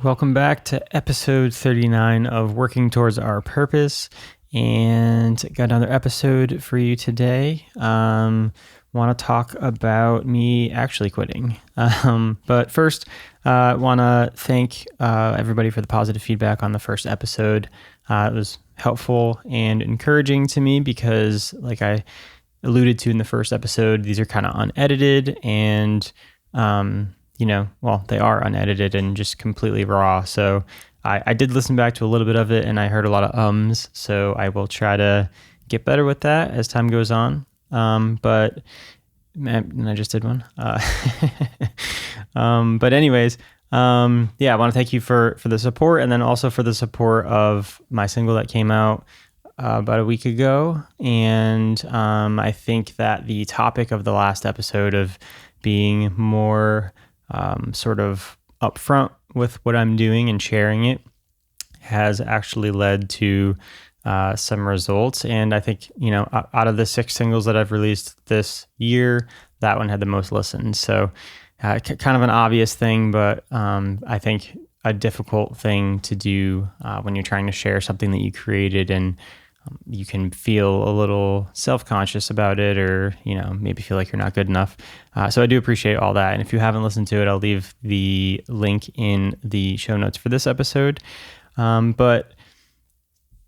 Welcome back to episode 39 of Working Towards Our Purpose, and got another episode for you today. Want to talk about me actually quitting. But first, want to thank everybody for the positive feedback on the first episode. It was helpful and encouraging to me because, like I alluded to in the first episode, these are kind of unedited and they are unedited and just completely raw. So I did listen back to a little bit of it and I heard a lot of ums. So I will try to get better with that as time goes on. But I just did one. But anyways, I want to thank you for the support, and then also for the support of my single that came out about a week ago. And I think that the topic of the last episode of being more sort of upfront with what I'm doing and sharing it has actually led to some results. And I think, out of the 6 singles that I've released this year, that one had the most listens. So kind of an obvious thing, but I think a difficult thing to do when you're trying to share something that you created, and you can feel a little self-conscious about it, or, maybe feel like you're not good enough. So I do appreciate all that. And if you haven't listened to it, I'll leave the link in the show notes for this episode. But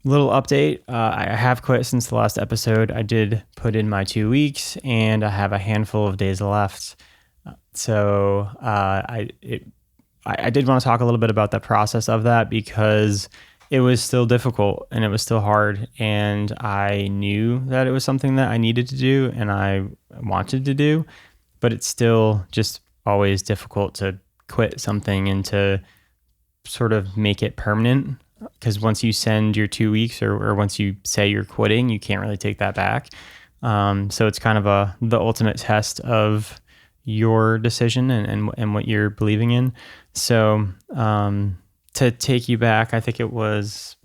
little update, I have quit since the last episode. I did put in my 2 weeks and I have a handful of days left. So I did want to talk a little bit about the process of that, because it was still difficult and it was still hard, and I knew that it was something that I needed to do and I wanted to do, but it's still just always difficult to quit something and to sort of make it permanent, because once you send your 2 weeks or once you say you're quitting, you can't really take that back. So it's kind of the ultimate test of your decision and what you're believing in. So to take you back, I think it was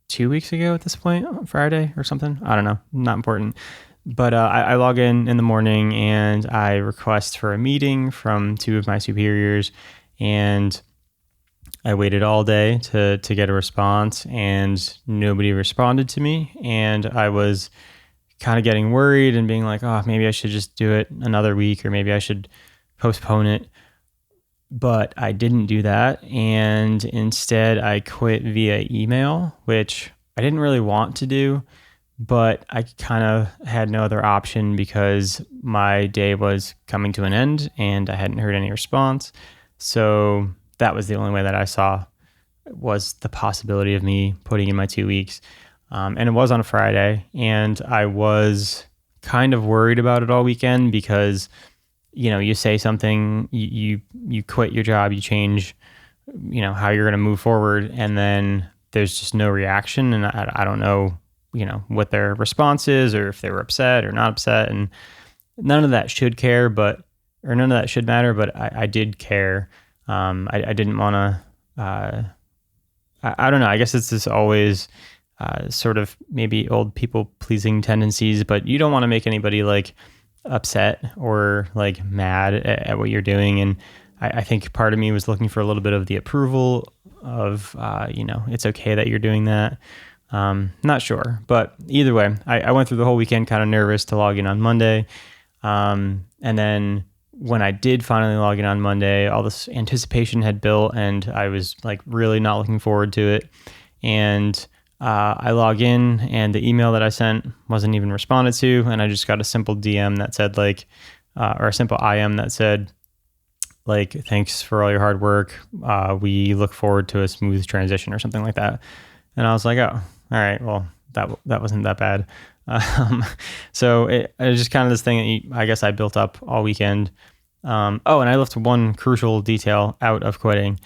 2 weeks ago at this point, on Friday or something. I don't know, not important. But I log in the morning and I request for a meeting from 2 of my superiors, and I waited all day to get a response, and nobody responded to me. And I was kind of getting worried and being like, oh, maybe I should just do it another week, or maybe I should postpone it. But I didn't do that, and instead I quit via email, which I didn't really want to do, but I kind of had no other option because my day was coming to an end and I hadn't heard any response. So that was the only way that I saw was the possibility of me putting in my 2 weeks. And it was on a Friday, and I was kind of worried about it all weekend because you say something, you quit your job, you change, how you're going to move forward, and then there's just no reaction. And I don't know, what their response is, or if they were upset or not upset. And none of that should matter, but I did care. I didn't want to, I don't know. I guess it's just always sort of maybe old people pleasing tendencies, but you don't want to make anybody like upset or like mad at what you're doing. And I think part of me was looking for a little bit of the approval of, it's okay that you're doing that. Not sure, but either way, I went through the whole weekend kind of nervous to log in on Monday. And then when I did finally log in on Monday, all this anticipation had built and I was like really not looking forward to it. And I log in and the email that I sent wasn't even responded to. And I just got a simple DM that said or a simple IM that said like, thanks for all your hard work. We look forward to a smooth transition or something like that. And I was like, oh, all right, well, that wasn't that bad. So it was just kind of this thing that I guess I built up all weekend. And I left one crucial detail out of quitting.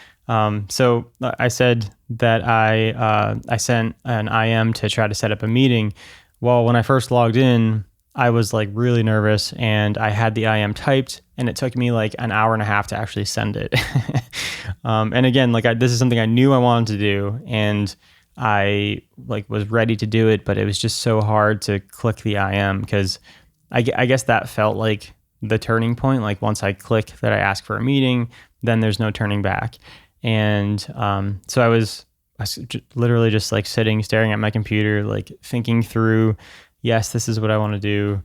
So I said that I sent an IM to try to set up a meeting. Well, when I first logged in, I was like really nervous and I had the IM typed and it took me like an hour and a half to actually send it. And again, like this is something I knew I wanted to do and I like was ready to do it, but it was just so hard to click the IM because I guess that felt like the turning point. Like once I click that I ask for a meeting, then there's no turning back. And so literally just like sitting, staring at my computer, like thinking through, yes, this is what I want to do.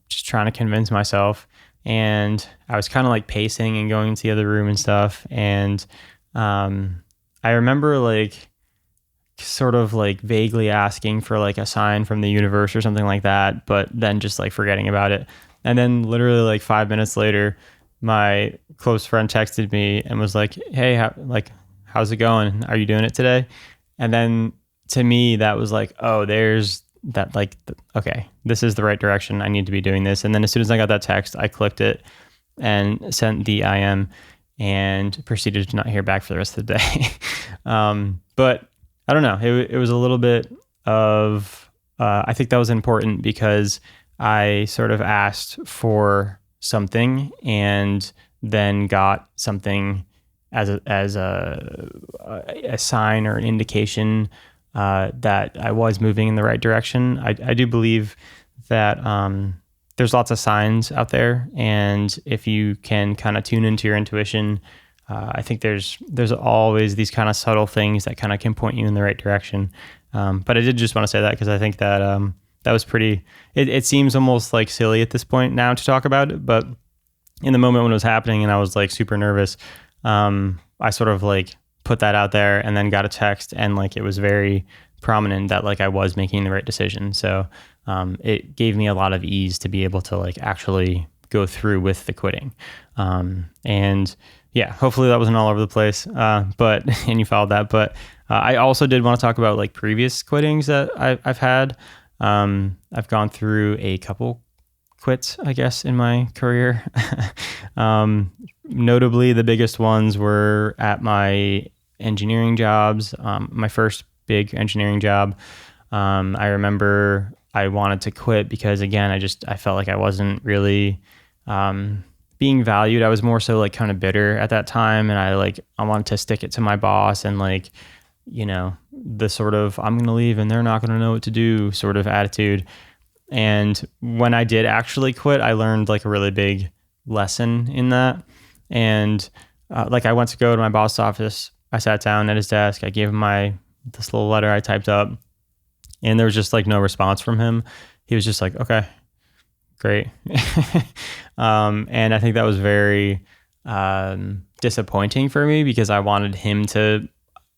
Just trying to convince myself. And I was kind of like pacing and going into the other room and stuff. And I remember like sort of like vaguely asking for like a sign from the universe or something like that, but then just like forgetting about it. And then literally like 5 minutes later, my close friend texted me and was like, "Hey, how's it going? Are you doing it today?" And then to me, that was like, oh, there's that, like, okay, this is the right direction. I need to be doing this. And then as soon as I got that text, I clicked it and sent the IM and proceeded to not hear back for the rest of the day. But I don't know. It was a little bit of, I think that was important because I sort of asked for something and then got something as a sign or an indication that I was moving in the right direction. I do believe that there's lots of signs out there, and if you can kind of tune into your intuition, I think there's always these kind of subtle things that kind of can point you in the right direction. But I did just want to say that because I think that that was pretty. It seems almost like silly at this point now to talk about it, but in the moment when it was happening and I was like super nervous, I sort of like put that out there and then got a text, and like it was very prominent that like I was making the right decision. So it gave me a lot of ease to be able to like actually go through with the quitting. And yeah, hopefully that wasn't all over the place, but and you followed that. But I also did want to talk about like previous quittings that I've had. I've gone through a couple quits, I guess, in my career. Notably, the biggest ones were at my engineering jobs. My first big engineering job. I remember I wanted to quit because, again, I felt like I wasn't really being valued. I was more so like kind of bitter at that time, and I wanted to stick it to my boss and like, you know, the sort of I'm going to leave and they're not going to know what to do sort of attitude. And when I did actually quit, I learned like a really big lesson in that. And like I went to go to my boss's office. I sat down at his desk. I gave him this little letter I typed up, and there was just like no response from him. He was just like, "Okay, great." And I think that was very disappointing for me because I wanted him to,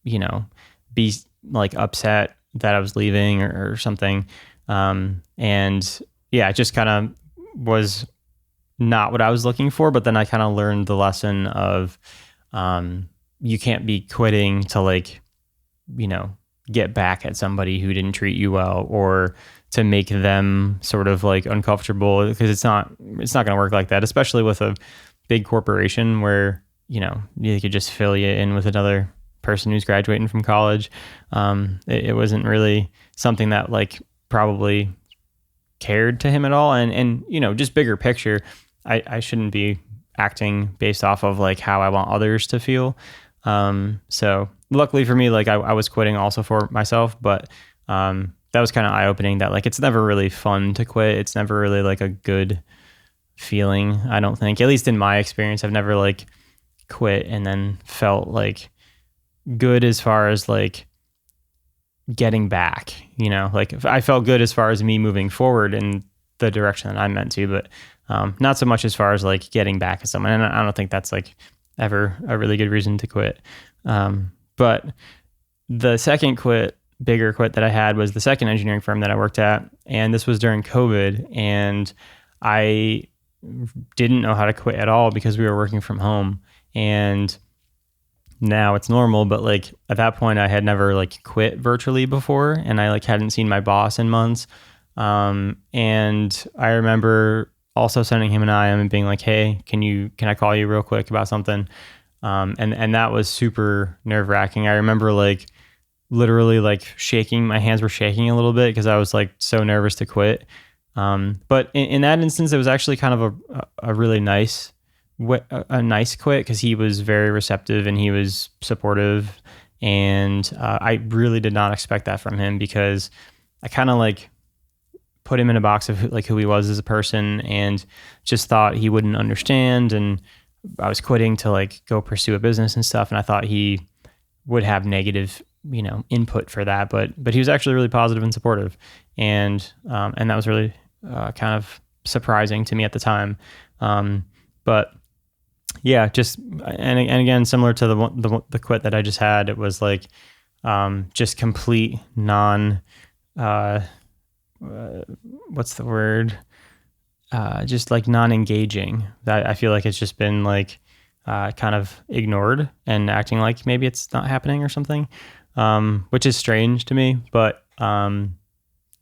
you know, be like upset that I was leaving or something. And yeah, it just kind of was not what I was looking for. But then I kind of learned the lesson of you can't be quitting to like, you know, get back at somebody who didn't treat you well or to make them sort of like uncomfortable, because it's not going to work like that, especially with a big corporation where, you know, they could just fill you in with another person who's graduating from college. It wasn't really something that like probably cared to him at all. And you know, just bigger picture, I shouldn't be acting based off of like how I want others to feel. So luckily for me, like I was quitting also for myself, but that was kind of eye-opening that like it's never really fun to quit. It's never really like a good feeling, I don't think. At least in my experience, I've never like quit and then felt like good as far as like getting back, you know, like I felt good as far as me moving forward in the direction that I'm meant to, but not so much as far as like getting back at someone. And I don't think that's like ever a really good reason to quit. But the second bigger quit that I had was the second engineering firm that I worked at. And this was during COVID, and I didn't know how to quit at all because we were working from home. And now it's normal, but like at that point I had never like quit virtually before, and I like hadn't seen my boss in months. And I remember also sending him an IM and being like, "Hey, can I call you real quick about something?" And that was super nerve-wracking. I remember like literally like my hands were shaking a little bit because I was like so nervous to quit. But in that instance, it was actually kind of a really nice quit because he was very receptive and he was supportive. And I really did not expect that from him because I kind of like put him in a box of like who he was as a person and just thought he wouldn't understand. And I was quitting to like go pursue a business and stuff. And I thought he would have negative, input for that, but he was actually really positive and supportive. And that was really kind of surprising to me at the time. But yeah, just, and again, similar to the quit that I just had, it was like, just complete what's the word? Just like non-engaging. That I feel like it's just been like kind of ignored and acting like maybe it's not happening or something, which is strange to me. But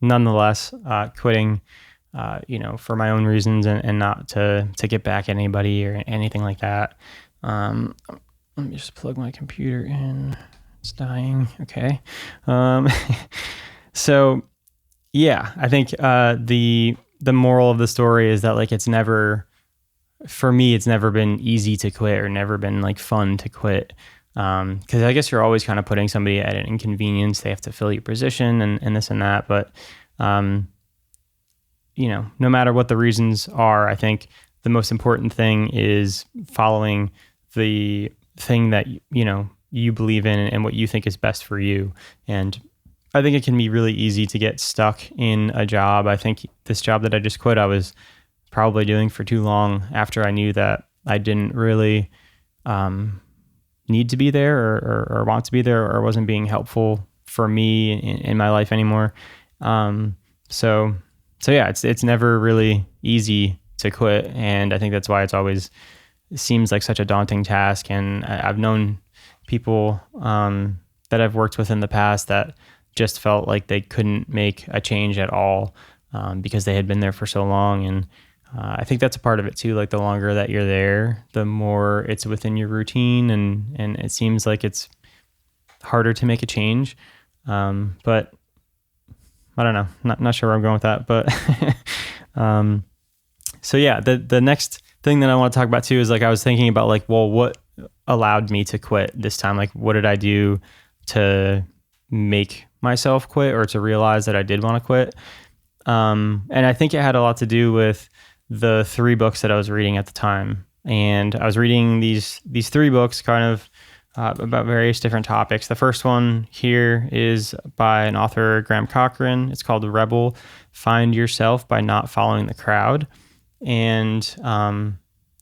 nonetheless, quitting, for my own reasons and not to get back at anybody or anything like that. Let me just plug my computer in. It's dying. Okay. So yeah, I think the moral of the story is that like for me, it's never been easy to quit or never been like fun to quit. Because I guess you're always kind of putting somebody at an inconvenience. They have to fill your position and this and that. But, no matter what the reasons are, I think the most important thing is following the thing that, you believe in and what you think is best for you. And I think it can be really easy to get stuck in a job. I think this job that I just quit, I was probably doing for too long after I knew that I didn't really need to be there or want to be there, or wasn't being helpful for me in my life anymore. So yeah, it's never really easy to quit. And I think that's why it seems like such a daunting task. And I've known people that I've worked with in the past that just felt like they couldn't make a change at all because they had been there for so long. And I think that's a part of it too. Like the longer that you're there, the more it's within your routine, and it seems like it's harder to make a change. But I don't know, not sure where I'm going with that. But so yeah, the next thing that I want to talk about too is like I was thinking about like, well, what allowed me to quit this time? Like, what did I do to make myself quit or to realize that I did want to quit? And I think it had a lot to do with the 3 books that I was reading at the time. And I was reading these 3 books kind of about various different topics. The first one here is by an author, Graham Cochran. It's called Rebel: Find Yourself by Not Following the Crowd. And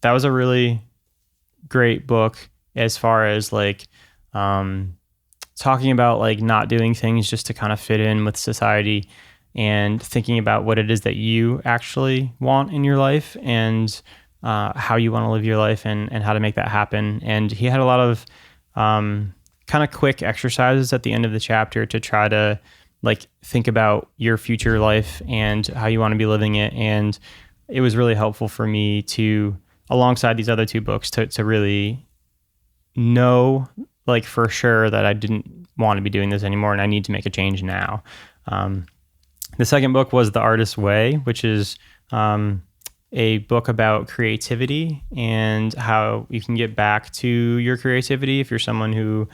that was a really great book as far as like talking about like not doing things just to kind of fit in with society, and thinking about what it is that you actually want in your life, and how you want to live your life, and how to make that happen. And he had a lot of kind of quick exercises at the end of the chapter to try to like think about your future life and how you want to be living it. And it was really helpful for me to, alongside these other 2 books, to really know like for sure that I didn't want to be doing this anymore and I need to make a change now. The second book was The Artist's Way, which is a book about creativity and how you can get back to your creativity if you're someone who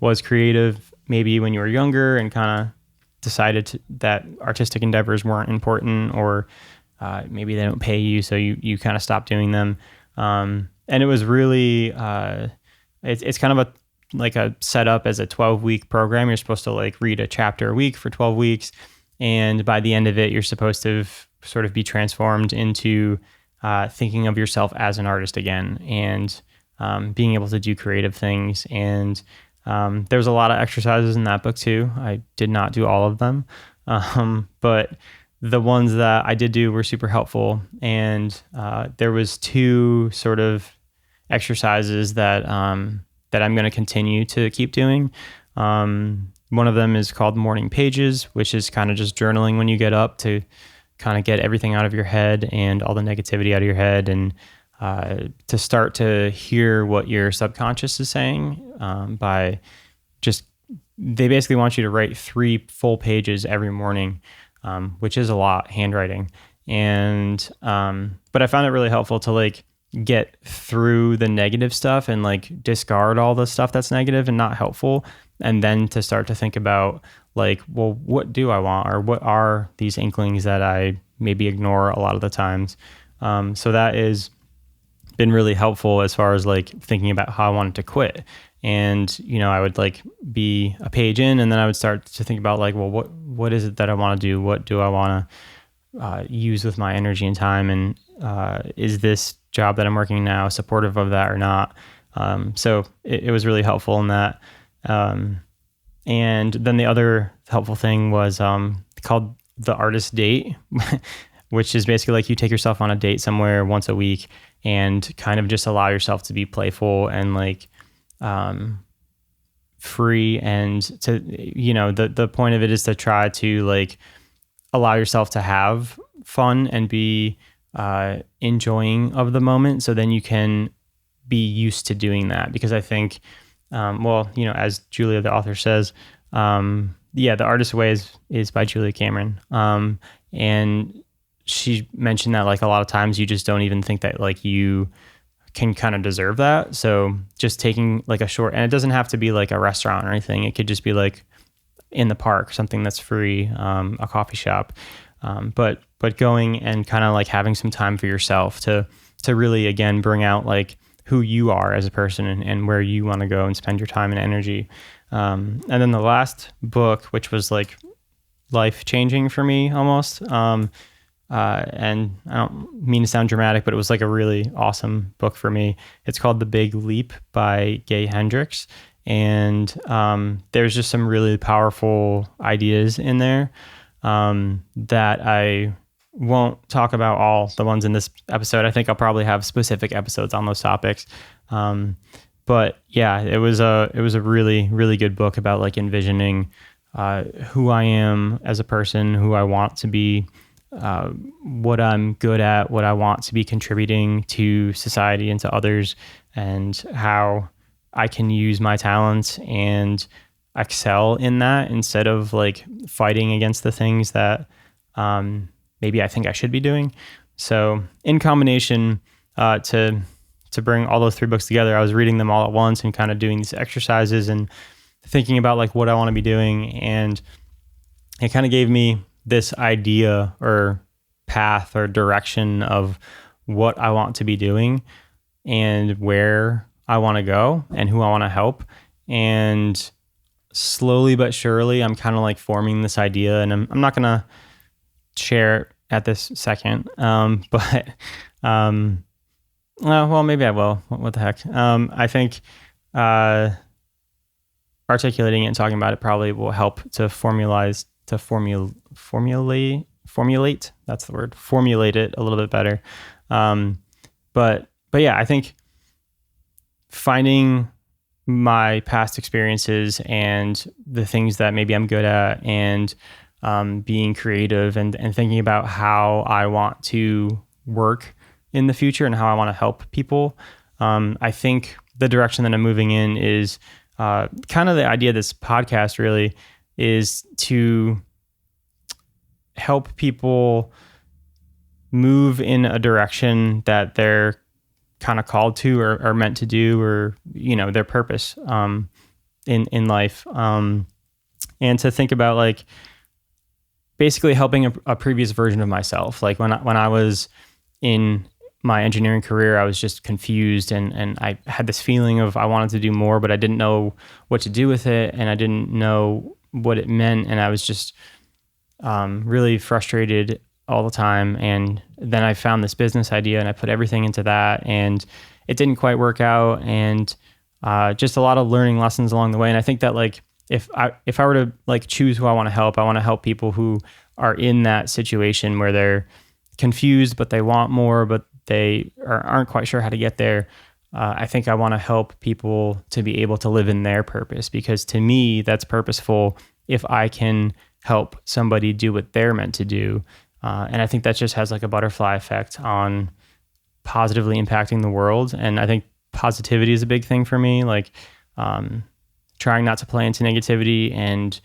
was creative maybe when you were younger and kind of decided that artistic endeavors weren't important, or maybe they don't pay you, so you kind of stopped doing them. And it was really, it's kind of like a setup as a 12-week program. You're supposed to like read a chapter a week for 12 weeks. And by the end of it, you're supposed to sort of be transformed into thinking of yourself as an artist again, and being able to do creative things. And there's a lot of exercises in that book too. I did not do all of them, but the ones that I did do were super helpful. And there was 2 sort of exercises that that I'm going to continue to keep doing. One of them is called Morning Pages, which is kind of just journaling when you get up to kind of get everything out of your head and all the negativity out of your head, and to start to hear what your subconscious is saying by just, they basically want you to write 3 full pages every morning, which is a lot, handwriting. And but I found it really helpful to like get through the negative stuff and like discard all the stuff that's negative and not helpful, and then to start to think about like, well, what do I want, or what are these inklings that I maybe ignore a lot of the times. So that is been really helpful as far as like thinking about how I wanted to quit. And, I would like be a page in, and then I would start to think about like, well, what is it that I want to do? What do I want to use with my energy and time? And is this job that I'm working now supportive of that or not? So it was really helpful in that. And then the other helpful thing was called the artist date, which is basically like you take yourself on a date somewhere once a week and kind of just allow yourself to be playful and like free. And to, the point of it is to try to like allow yourself to have fun and be enjoying of the moment. So then you can be used to doing that. Because I think, as Julia, the author, says, The Artist's Way is by Julia Cameron. And she mentioned that like a lot of times you just don't even think that like you can kind of deserve that. So just taking like a short, and it doesn't have to be like a restaurant or anything. It could just be like in the park, something that's free, a coffee shop. But going and kind of like having some time for yourself to really, again, bring out like who you are as a person and where you want to go and spend your time and energy. And then the last book, which was like life-changing for me almost, and I don't mean to sound dramatic, but it was like a really awesome book for me. It's called The Big Leap by Gay Hendricks. And there's just some really powerful ideas in there that I won't talk about all the ones in this episode. I think I'll probably have specific episodes on those topics. But yeah, it was a really, really good book about like envisioning who I am as a person, who I want to be, what I'm good at, what I want to be contributing to society and to others, and how I can use my talents and excel in that instead of like fighting against the things that maybe I think I should be doing. So in combination, to bring all those three books together, I was reading them all at once and kind of doing these exercises and thinking about like what I want to be doing. And it kind of gave me this idea or path or direction of what I want to be doing and where I want to go and who I want to help. And slowly but surely, I'm kind of like forming this idea, and I'm not going to share it at this second. But well, maybe I will. What the heck? I think articulating it and talking about it probably will help to formulate. That's the word. Formulate it a little bit better. But yeah, I think finding my past experiences and the things that maybe I'm good at, and being creative and thinking about how I want to work in the future and how I want to help people. I think the direction that I'm moving in is kind of the idea of this podcast really is to help people move in a direction that they're kind of called to or meant to do, or, their purpose in life. And to think about like basically helping a previous version of myself. Like when I was in my engineering career, I was just confused and I had this feeling of I wanted to do more, but I didn't know what to do with it, and I didn't know what it meant, and I was just really frustrated all the time. And then I found this business idea and I put everything into that, and it didn't quite work out, and just a lot of learning lessons along the way. And I think that like if I were to like choose who I want to help people who are in that situation where they're confused but they want more, but they aren't quite sure how to get there. I think I want to help people to be able to live in their purpose, because to me that's purposeful if I can help somebody do what they're meant to do. And I think that just has like a butterfly effect on positively impacting the world. And I think positivity is a big thing for me, like trying not to play into negativity and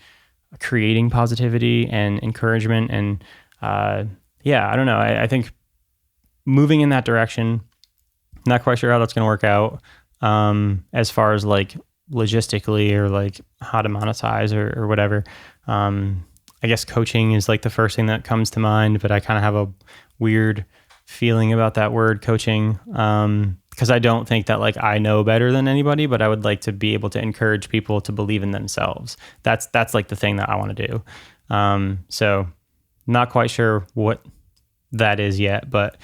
creating positivity and encouragement. And I don't know. I think moving in that direction, not quite sure how that's going to work out as far as like logistically or like how to monetize or whatever. I guess coaching is like the first thing that comes to mind, but I kind of have a weird feeling about that word coaching. Because I don't think that like I know better than anybody, but I would like to be able to encourage people to believe in themselves. That's like the thing that I want to do. So not quite sure what that is yet, but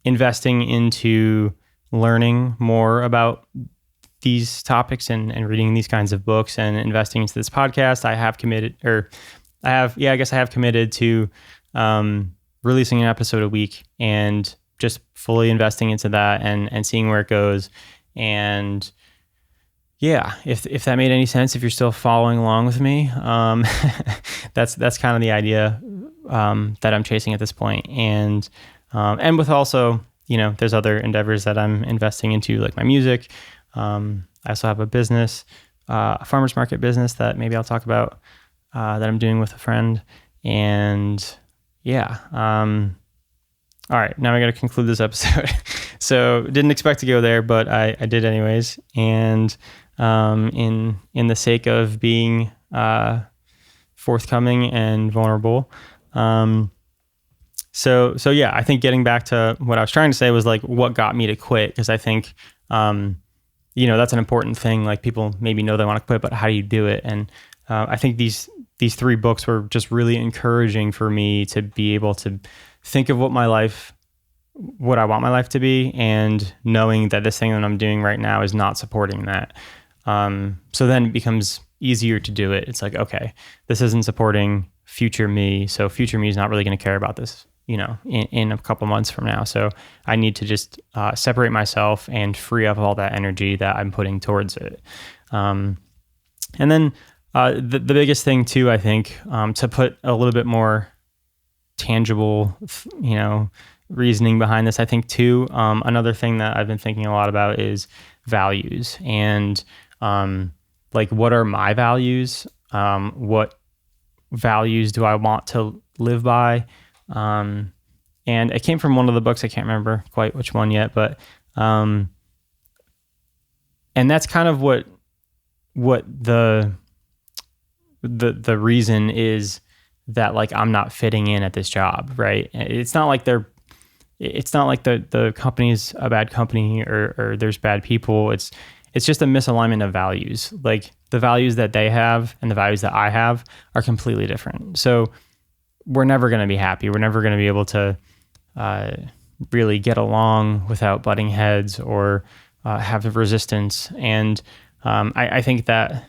investing into learning more about these topics and reading these kinds of books and investing into this podcast. I have committed to releasing an episode a week and just fully investing into that and seeing where it goes. And yeah, if that made any sense, if you're still following along with me, that's kind of the idea that I'm chasing at this point. And with also, there's other endeavors that I'm investing into, like my music. I also have a business, a farmer's market business that maybe I'll talk about that I'm doing with a friend. And yeah. All right, now I got to conclude this episode. So didn't expect to go there, but I did anyways. And in the sake of being forthcoming and vulnerable. So yeah, I think getting back to what I was trying to say was like what got me to quit, because I think that's an important thing. Like people maybe know they want to quit, but how do you do it? And I think these 3 books were just really encouraging for me to be able to think of what I want my life to be, and knowing that this thing that I'm doing right now is not supporting that. So then it becomes easier to do it. It's like, okay, this isn't supporting future me. So future me is not really going to care about this, in a couple months from now. So I need to just separate myself and free up all that energy that I'm putting towards it. And then the biggest thing too, I think, to put a little bit more tangible, reasoning behind this, I think too, another thing that I've been thinking a lot about is values. And like, what are my values? What values do I want to live by? And it came from one of the books. I can't remember quite which one yet, but and that's kind of what the reason is that like I'm not fitting in at this job, right? It's not like the company's a bad company or there's bad people. It's just a misalignment of values. Like the values that they have and the values that I have are completely different. So we're never going to be happy. We're never going to be able to really get along without butting heads or have resistance. And I think that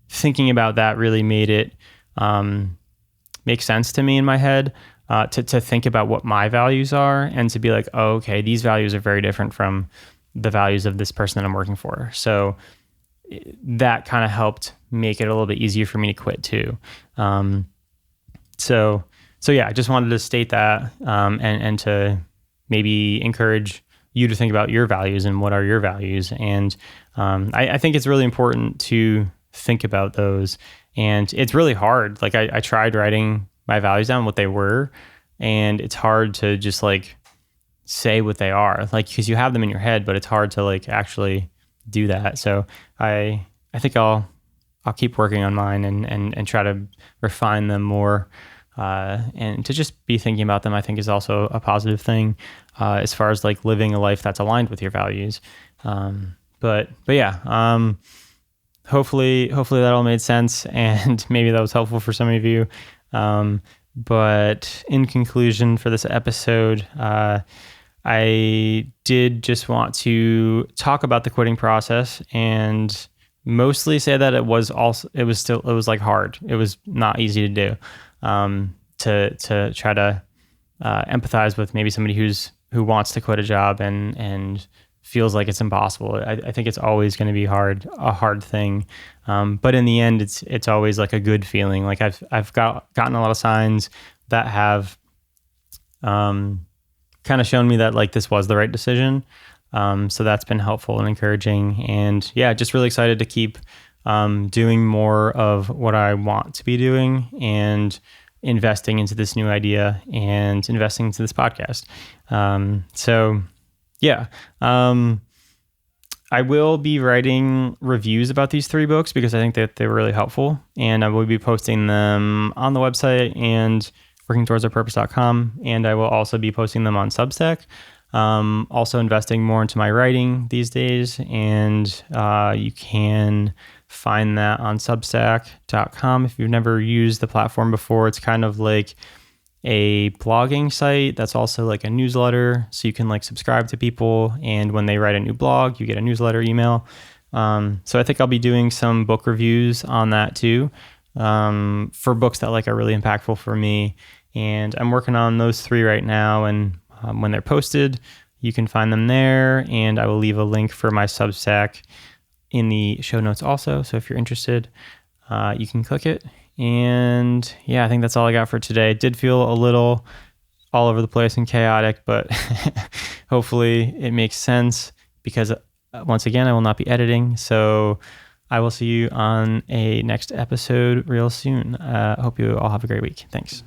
thinking about that really made it make sense to me in my head, to think about what my values are and to be like, oh, okay, these values are very different from the values of this person that I'm working for. So that kind of helped make it a little bit easier for me to quit too. So yeah, I just wanted to state that and to maybe encourage you to think about your values and what are your values. And I think it's really important to think about those. And it's really hard. Like I tried writing my values down, what they were, and it's hard to just like say what they are, like, because you have them in your head, but it's hard to like actually do that. So I think I'll keep working on mine and try to refine them more. And to just be thinking about them, I think is also a positive thing, as far as like living a life that's aligned with your values. But yeah, hopefully that all made sense, and maybe that was helpful for some of you. But in conclusion for this episode, I did just want to talk about the quitting process and mostly say that it was like hard. It was not easy to do. To try to empathize with maybe somebody who wants to quit a job and feels like it's impossible. I think it's always going to be a hard thing. But in the end, it's always like a good feeling. Like I've gotten a lot of signs that have kind of shown me that like this was the right decision. So that's been helpful and encouraging. And yeah, just really excited to keep doing more of what I want to be doing and investing into this new idea and investing into this podcast. So yeah, I will be writing reviews about these 3 books because I think that they were really helpful, and I will be posting them on the website and workingtowardsourpurpose.com, and I will also be posting them on Substack. Also investing more into my writing these days, and you can find that on substack.com. If you've never used the platform before, it's kind of like a blogging site that's also like a newsletter, so you can like subscribe to people, and when they write a new blog, you get a newsletter email. So I think I'll be doing some book reviews on that too, for books that like are really impactful for me, and I'm working on those 3 right now, and when they're posted, you can find them there, and I will leave a link for my Substack in the show notes also, so if you're interested, you can click it. And yeah, I think that's all I got for today. It did feel a little all over the place and chaotic, but hopefully it makes sense, because once again, I will not be editing. So I will see you on a next episode real soon. Hope you all have a great week. Thanks.